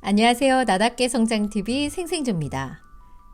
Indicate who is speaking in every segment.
Speaker 1: 안녕하세요. 나답게 성장TV 생생조입니다.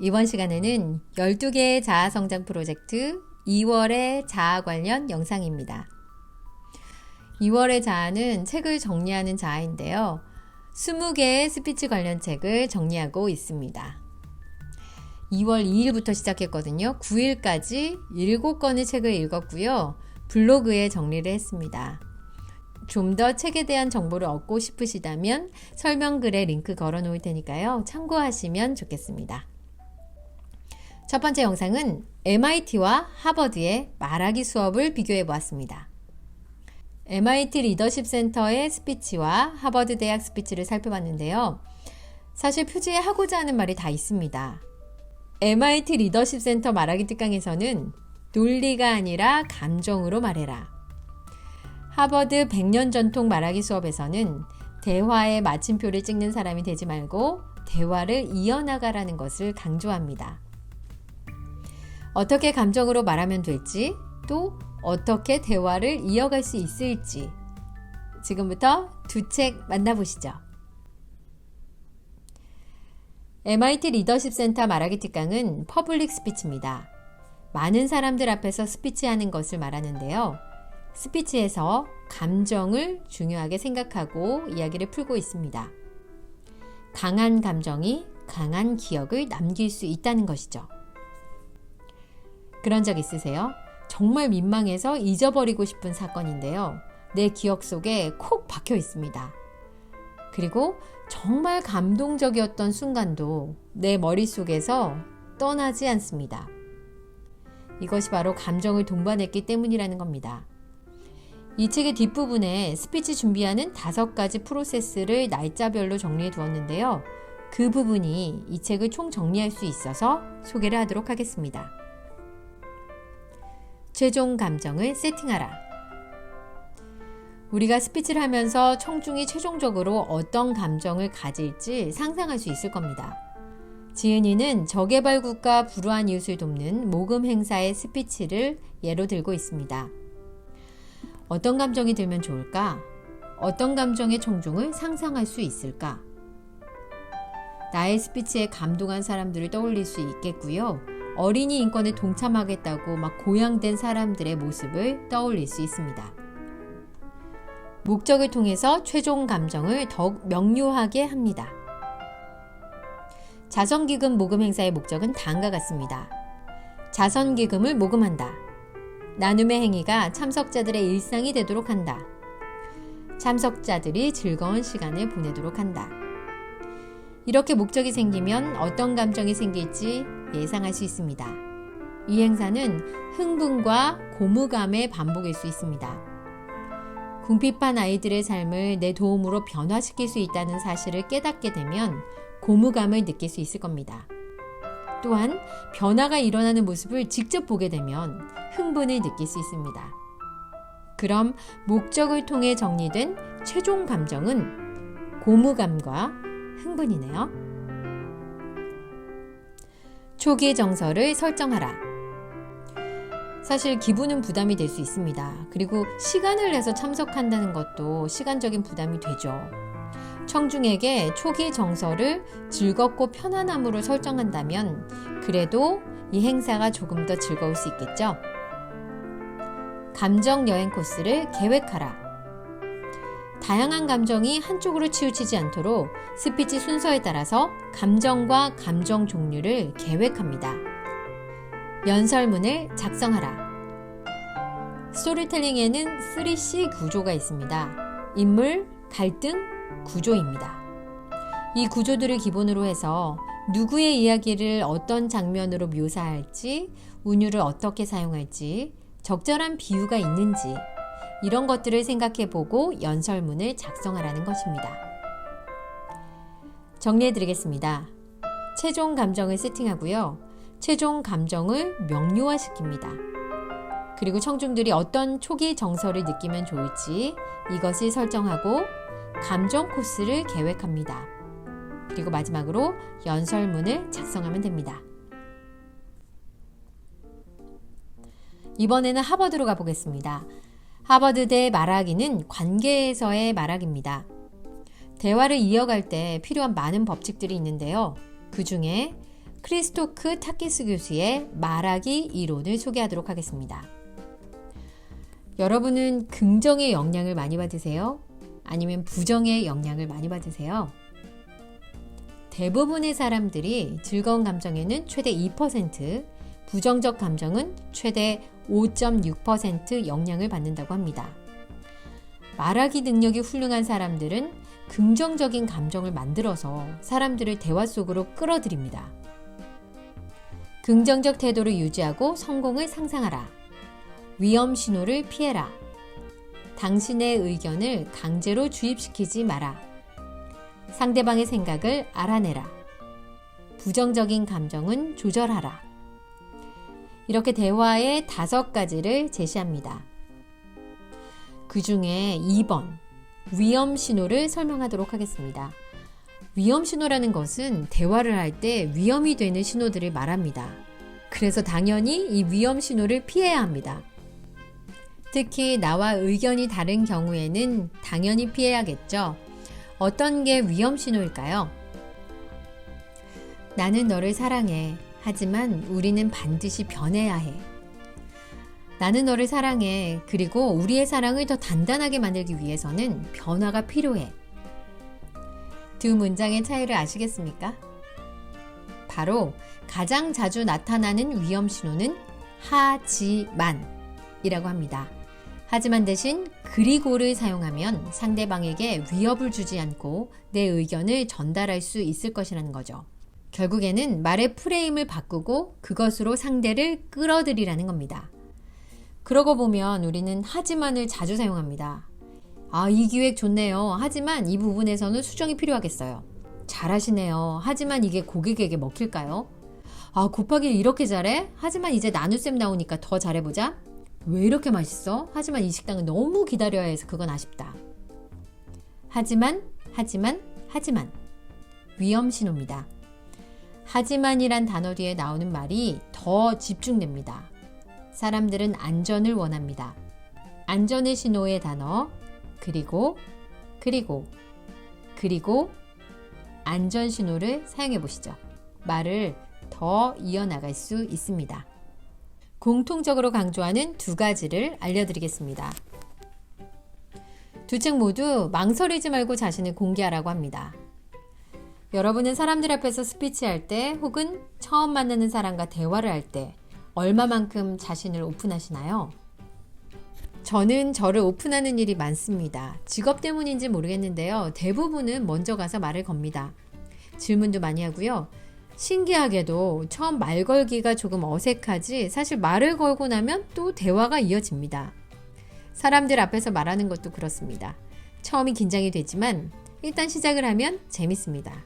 Speaker 1: 이번 시간에는 12개의 자아 성장 프로젝트 2월의 자아 관련 영상입니다. 2월의 자아는 책을 정리하는 자아인데요. 20개의 스피치 관련 책을 정리하고 있습니다. 2월 2일부터 시작했거든요. 9일까지 7권의 책을 읽었고요. 블로그에 정리를 했습니다. 좀 더 책에 대한 정보를 얻고 싶으시다면 설명글에 링크 걸어 놓을 테니까요. 참고하시면 좋겠습니다. 첫 번째 영상은 MIT와 하버드의 말하기 수업을 비교해 보았습니다. MIT 리더십 센터의 스피치와 하버드 대학 스피치를 살펴봤는데요. 사실 표지에 하고자 하는 말이 다 있습니다. MIT 리더십 센터 말하기 특강에서는 논리가 아니라 감정으로 말해라. 하버드 100년 전통 말하기 수업에서는 대화의 마침표를 찍는 사람이 되지 말고 대화를 이어나가라는 것을 강조합니다. 어떻게 감정으로 말하면 될지, 또 어떻게 대화를 이어갈 수 있을지 지금부터 두 책 만나보시죠. MIT 리더십 센터 말하기 특강은 퍼블릭 스피치입니다. 많은 사람들 앞에서 스피치하는 것을 말하는데요. 스피치에서 감정을 중요하게 생각하고 이야기를 풀고 있습니다. 강한 감정이 강한 기억을 남길 수 있다는 것이죠. 그런 적 있으세요? 정말 민망해서 잊어버리고 싶은 사건인데요. 내 기억 속에 콕 박혀 있습니다. 그리고 정말 감동적이었던 순간도 내 머릿속에서 떠나지 않습니다. 이것이 바로 감정을 동반했기 때문이라는 겁니다. 이 책의 뒷부분에 스피치 준비하는 5가지 프로세스를 날짜별로 정리해 두었는데요. 그 부분이 이 책을 총 정리할 수 있어서 소개를 하도록 하겠습니다. 최종 감정을 세팅하라. 우리가 스피치를 하면서 청중이 최종적으로 어떤 감정을 가질지 상상할 수 있을 겁니다. 지은이는 저개발국가 불우한 이웃을 돕는 모금 행사의 스피치를 예로 들고 있습니다. 어떤 감정이 들면 좋을까? 어떤 감정의 청중을 상상할 수 있을까? 나의 스피치에 감동한 사람들을 떠올릴 수 있겠고요. 어린이 인권에 동참하겠다고 막 고양된 사람들의 모습을 떠올릴 수 있습니다. 목적을 통해서 최종 감정을 더욱 명료하게 합니다. 자선기금 모금 행사의 목적은 다음과 같습니다. 자선기금을 모금한다. 나눔의 행위가 참석자들의 일상이 되도록 한다. 참석자들이 즐거운 시간을 보내도록 한다. 이렇게 목적이 생기면 어떤 감정이 생길지 예상할 수 있습니다. 이 행사는 흥분과 고무감의 반복일 수 있습니다. 궁핍한 아이들의 삶을 내 도움으로 변화시킬 수 있다는 사실을 깨닫게 되면 고무감을 느낄 수 있을 겁니다. 또한 변화가 일어나는 모습을 직접 보게 되면 흥분을 느낄 수 있습니다. 그럼 목적을 통해 정리된 최종 감정은 고무감과 흥분이네요. 초기 정서를 설정하라. 사실 기분은 부담이 될 수 있습니다. 그리고 시간을 내서 참석한다는 것도 시간적인 부담이 되죠. 청중에게 초기 정서를 즐겁고 편안함으로 설정한다면 그래도 이 행사가 조금 더 즐거울 수 있겠죠. 감정 여행 코스를 계획하라. 다양한 감정이 한쪽으로 치우치지 않도록 스피치 순서에 따라서 감정과 감정 종류를 계획합니다. 연설문을 작성하라. 스토리텔링에는 3C 구조가 있습니다. 인물, 갈등, 구조입니다. 이 구조들을 기본으로 해서 누구의 이야기를 어떤 장면으로 묘사할지, 운율을 어떻게 사용할지, 적절한 비유가 있는지 이런 것들을 생각해보고 연설문을 작성하라는 것입니다. 정리해드리겠습니다. 최종 감정을 세팅하고요. 최종 감정을 명료화시킵니다. 그리고 청중들이 어떤 초기 정서를 느끼면 좋을지 이것을 설정하고 감정 코스를 계획합니다. 그리고 마지막으로 연설문을 작성하면 됩니다. 이번에는 하버드로 가보겠습니다. 하버드대 말하기는 관계에서의 말하기입니다. 대화를 이어갈 때 필요한 많은 법칙들이 있는데요. 그 중에 크리스토크 타키스 교수의 말하기 이론을 소개하도록 하겠습니다. 여러분은 긍정의 영향을 많이 받으세요? 아니면 부정의 영향을 많이 받으세요? 대부분의 사람들이 즐거운 감정에는 최대 2%, 부정적 감정은 최대 5.6% 영향을 받는다고 합니다. 말하기 능력이 훌륭한 사람들은 긍정적인 감정을 만들어서 사람들을 대화 속으로 끌어들입니다. 긍정적 태도를 유지하고 성공을 상상하라. 위험 신호를 피해라. 당신의 의견을 강제로 주입시키지 마라. 상대방의 생각을 알아내라. 부정적인 감정은 조절하라. 이렇게 대화의 5가지를 제시합니다. 그 중에 2번, 위험 신호를 설명하도록 하겠습니다. 위험 신호라는 것은 대화를 할 때 위험이 되는 신호들을 말합니다. 그래서 당연히 이 위험 신호를 피해야 합니다. 특히 나와 의견이 다른 경우에는 당연히 피해야겠죠. 어떤 게 위험 신호일까요? 나는 너를 사랑해. 하지만 우리는 반드시 변해야 해. 나는 너를 사랑해. 그리고 우리의 사랑을 더 단단하게 만들기 위해서는 변화가 필요해. 두 문장의 차이를 아시겠습니까? 바로 가장 자주 나타나는 위험 신호는 하지만이라고 합니다. 하지만 대신 그리고를 사용하면 상대방에게 위협을 주지 않고 내 의견을 전달할 수 있을 것이라는 거죠. 결국에는 말의 프레임을 바꾸고 그것으로 상대를 끌어들이라는 겁니다. 그러고 보면 우리는 하지만을 자주 사용합니다. 이 기획 좋네요. 하지만 이 부분에서는 수정이 필요하겠어요. 잘하시네요. 하지만 이게 고객에게 먹힐까요? 곱하기를 이렇게 잘해? 하지만 이제 나눗셈 나오니까 더 잘해보자. 왜 이렇게 맛있어? 하지만 이 식당은 너무 기다려야 해서 그건 아쉽다. 하지만 위험 신호입니다. 하지만이란 단어 뒤에 나오는 말이 더 집중됩니다. 사람들은 안전을 원합니다. 안전의 신호의 단어 그리고 안전 신호를 사용해 보시죠. 말을 더 이어나갈 수 있습니다. 공통적으로 강조하는 2가지를 알려드리겠습니다. 두 책 모두 망설이지 말고 자신을 공개하라고 합니다. 여러분은 사람들 앞에서 스피치할 때 혹은 처음 만나는 사람과 대화를 할 때 얼마만큼 자신을 오픈하시나요? 저는 저를 오픈하는 일이 많습니다. 직업 때문인지 모르겠는데요. 대부분은 먼저 가서 말을 겁니다. 질문도 많이 하고요. 신기하게도 처음 말 걸기가 조금 어색하지 사실 말을 걸고 나면 또 대화가 이어집니다. 사람들 앞에서 말하는 것도 그렇습니다. 처음이 긴장이 되지만 일단 시작을 하면 재밌습니다.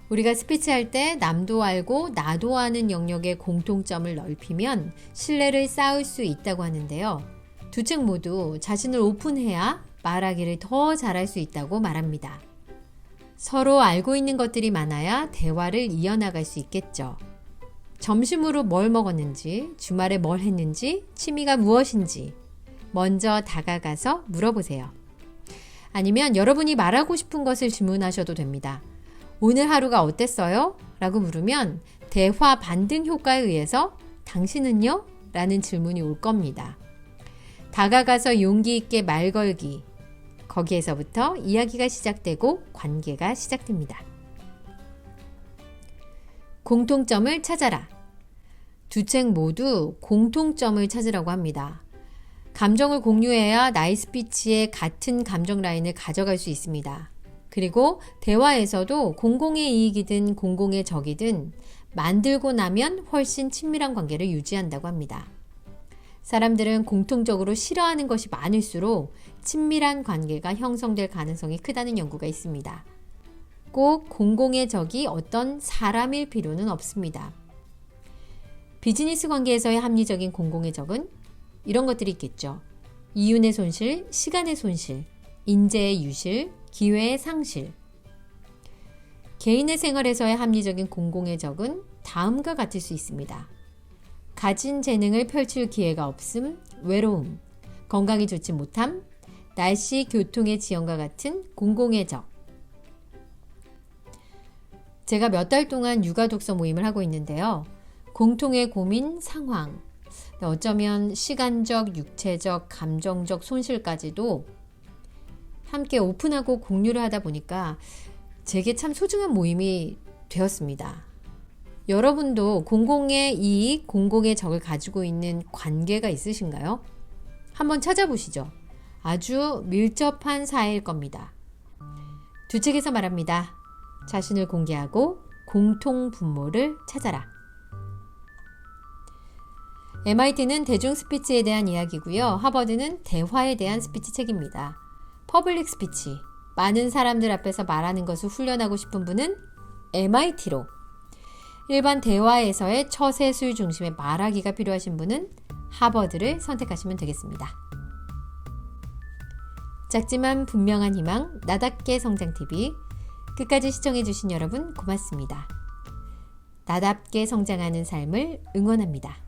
Speaker 1: 우리가 스피치할 때 남도 알고 나도 아는 영역의 공통점을 넓히면 신뢰를 쌓을 수 있다고 하는데요. 두 책 모두 자신을 오픈해야 말하기를 더 잘할 수 있다고 말합니다. 서로 알고 있는 것들이 많아야 대화를 이어나갈 수 있겠죠. 점심으로 뭘 먹었는지, 주말에 뭘 했는지, 취미가 무엇인지 먼저 다가가서 물어보세요. 아니면 여러분이 말하고 싶은 것을 질문하셔도 됩니다. 오늘 하루가 어땠어요? 라고 물으면 대화 반등 효과에 의해서 당신은요? 라는 질문이 올 겁니다. 다가가서 용기 있게 말 걸기. 거기에서부터 이야기가 시작되고 관계가 시작됩니다. 공통점을 찾아라. 두 책 모두 공통점을 찾으라고 합니다. 감정을 공유해야 나의 스피치에 같은 감정 라인을 가져갈 수 있습니다. 그리고 대화에서도 공공의 이익이든 공공의 적이든 만들고 나면 훨씬 친밀한 관계를 유지한다고 합니다. 사람들은 공통적으로 싫어하는 것이 많을수록 친밀한 관계가 형성될 가능성이 크다는 연구가 있습니다. 꼭 공공의 적이 어떤 사람일 필요는 없습니다. 비즈니스 관계에서의 합리적인 공공의 적은 이런 것들이 있겠죠. 이윤의 손실, 시간의 손실, 인재의 유실, 기회의 상실. 개인의 생활에서의 합리적인 공공의 적은 다음과 같을 수 있습니다. 가진 재능을 펼칠 기회가 없음, 외로움, 건강이 좋지 못함, 날씨, 교통의 지연과 같은 공공의 적. 제가 몇 달 동안 육아 독서 모임을 하고 있는데요. 공통의 고민, 상황, 어쩌면 시간적, 육체적, 감정적 손실까지도 함께 오픈하고 공유를 하다 보니까 제게 참 소중한 모임이 되었습니다. 여러분도 공공의 이익, 공공의 적을 가지고 있는 관계가 있으신가요? 한번 찾아보시죠. 아주 밀접한 사이일 겁니다. 두 책에서 말합니다. 자신을 공개하고 공통 분모를 찾아라. MIT는 대중 스피치에 대한 이야기고요. 하버드는 대화에 대한 스피치 책입니다. 퍼블릭 스피치, 많은 사람들 앞에서 말하는 것을 훈련하고 싶은 분은 MIT로, 일반 대화에서의 처세술 중심의 말하기가 필요하신 분은 하버드를 선택하시면 되겠습니다. 작지만 분명한 희망, 나답게 성장TV, 끝까지 시청해주신 여러분 고맙습니다. 나답게 성장하는 삶을 응원합니다.